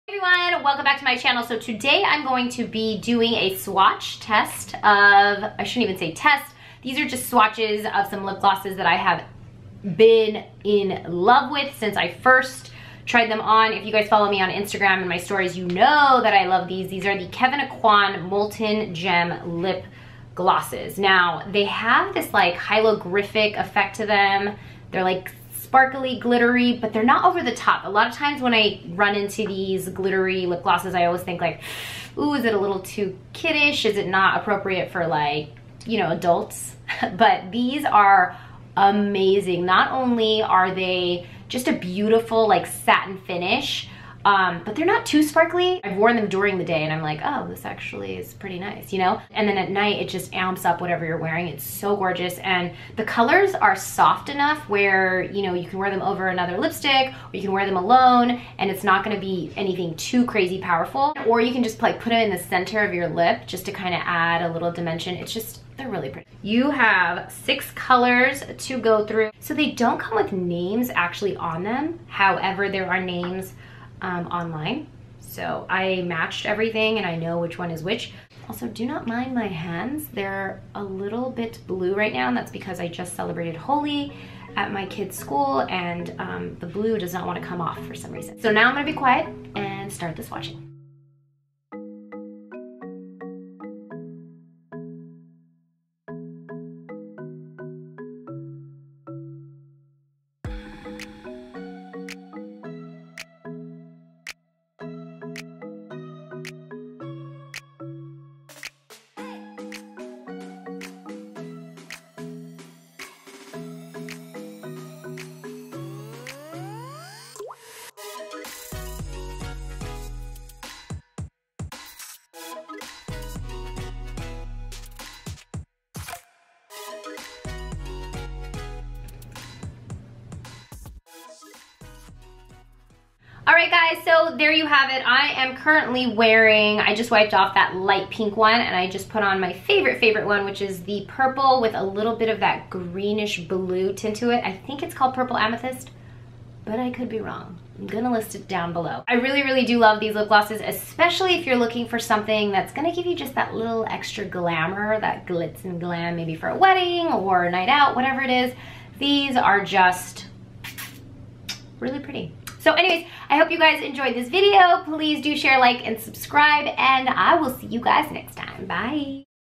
Everyone, welcome back to my channel. So today I'm going to be doing a swatch test of, I shouldn't even say test, these are just swatches of some lip glosses that I have been in love with since I first tried them on. If you guys follow me on Instagram and my stories, you know that I love these. These are the Kevyn Aucoin Molten Gem Lip Glosses. Now, they have this like holographic effect to them. They're like sparkly, glittery, but they're not over the top. A lot of times when I run into these glittery lip glosses, I always think like, ooh, is it a little too kiddish? Is it not appropriate for like, you know, adults? But these are amazing. Not only are they just a beautiful like satin finish, but they're not too sparkly. I've worn them during the day and I'm like, oh, this actually is pretty nice, you know? And then at night, it just amps up whatever you're wearing. It's so gorgeous. And the colors are soft enough where, you know, you can wear them over another lipstick, or you can wear them alone, and it's not gonna be anything too crazy powerful. Or you can just like put it in the center of your lip just to kind of add a little dimension. It's just, they're really pretty. You have 6 colors to go through. So they don't come with names actually on them. However, there are names online. So I matched everything and I know which one is which. Also, do not mind my hands. They're a little bit blue right now, and that's because I just celebrated Holi at my kid's school, and the blue does not want to come off for some reason. So now I'm gonna be quiet and start the swatching. Alright guys, so there you have it. I am currently wearing, I just wiped off that light pink one and I just put on my favorite one, which is the purple with a little bit of that greenish blue tint to it. I think it's called Purple Amethyst, but I could be wrong. I'm gonna list it down below. I really do love these lip glosses, especially if you're looking for something that's gonna give you just that little extra glamour, that glitz and glam, maybe for a wedding or a night out, whatever it is. These are just really pretty. So anyways, I hope you guys enjoyed this video. Please do share, like, and subscribe, and I will see you guys next time. Bye.